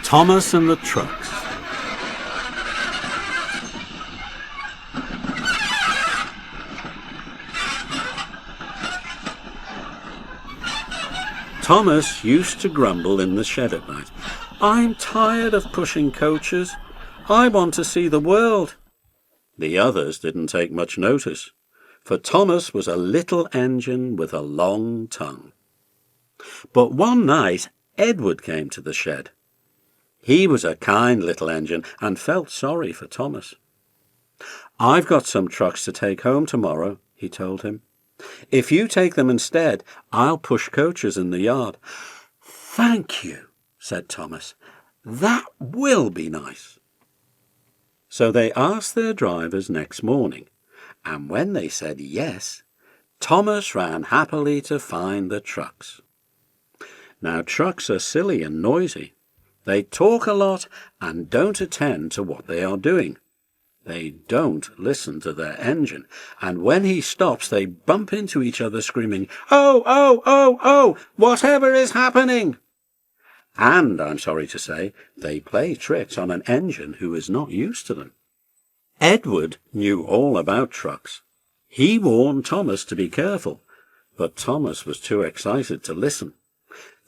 Thomas and the Trucks. Thomas used to grumble in the shed at night. "I'm tired of pushing coaches. I want to see the world." The others didn't take much notice, for Thomas was a little engine with a long tongue. But one night Edward came to the shed. He was a kind little engine and felt sorry for Thomas. "I've got some trucks to take home tomorrow," he told him. "If you take them instead, I'll push coaches in the yard." "Thank you," said Thomas. "That will be nice." So they asked their drivers next morning, and when they said yes, Thomas ran happily to find the trucks. Now trucks are silly and noisy. They talk a lot and don't attend to what they are doing. They don't listen to their engine, and when he stops they bump into each other screaming, "Oh, oh, oh, oh, whatever is happening?" And, I'm sorry to say, they play tricks on an engine who is not used to them. Edward knew all about trucks. He warned Thomas to be careful, but Thomas was too excited to listen.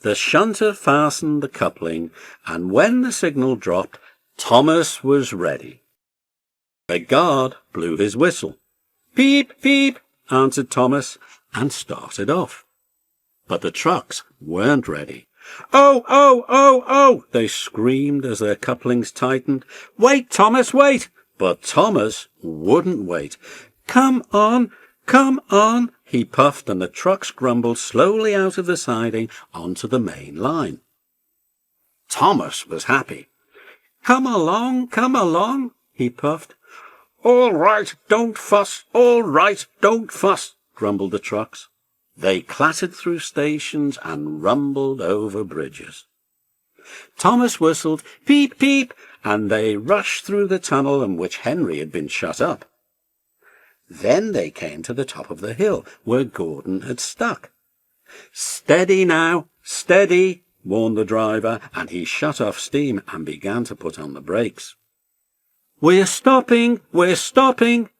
The shunter fastened the coupling, and when the signal dropped, Thomas was ready. The guard blew his whistle. "Peep, peep," answered Thomas, and started off. But the trucks weren't ready. "Oh, oh, oh, oh," they screamed as their couplings tightened. "Wait, Thomas, wait!" But Thomas wouldn't wait. Come on," he puffed, and the trucks grumbled slowly out of the siding onto the main line. Thomas was happy. Come along," he puffed. "All right, don't fuss, all right, don't fuss," grumbled the trucks. They clattered through stations and rumbled over bridges. Thomas whistled, "Peep, peep," and they rushed through the tunnel in which Henry had been shut up. Then they came to the top of the hill where Gordon had stuck. "Steady now, steady," warned the driver, and he shut off steam and began to put on the brakes. We're stopping,"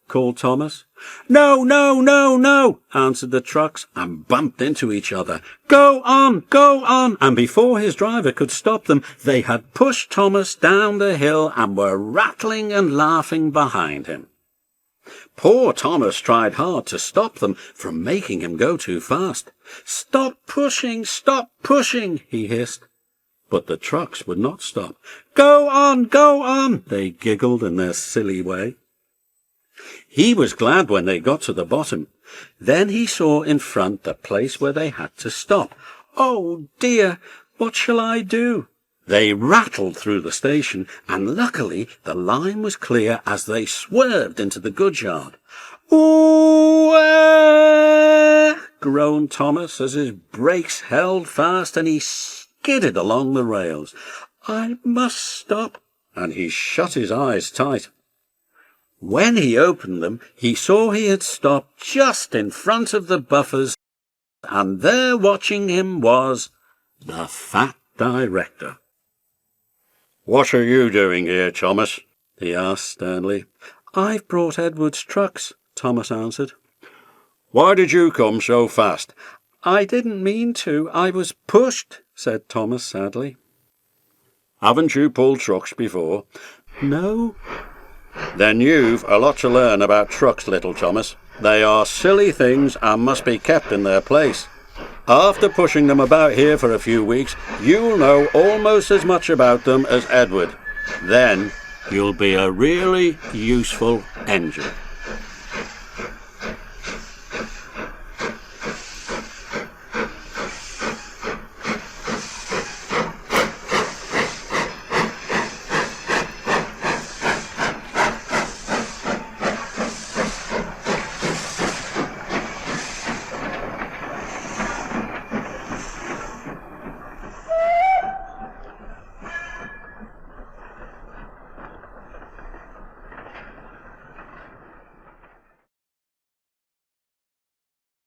called Thomas. "No, no, no, no," answered the trucks, and bumped into each other. Go on," and before his driver could stop them, they had pushed Thomas down the hill and were rattling and laughing behind him. Poor Thomas tried hard to stop them from making him go too fast. Stop pushing," he hissed. But the trucks would not stop. Go on," they giggled in their silly way. He was glad when they got to the bottom. Then he saw in front the place where they had to stop. "Oh dear, what shall I do?" They rattled through the station, and luckily the line was clear as they swerved into the goods yard. "Ooh, groaned Thomas as his brakes held fast and he skidded along the rails. "I must stop," and he shut his eyes tight. When he opened them, he saw he had stopped just in front of the buffers, and there watching him was the fat director. "What are you doing here, Thomas?" he asked sternly. "I've brought Edward's trucks," Thomas answered. "Why did you come so fast?" "I didn't mean to. I was pushed," said Thomas sadly. "Haven't you pulled trucks before?" "No." "Then you've a lot to learn about trucks, little Thomas. They are silly things and must be kept in their place. After pushing them about here for a few weeks, you'll know almost as much about them as Edward. Then you'll be a really useful engine."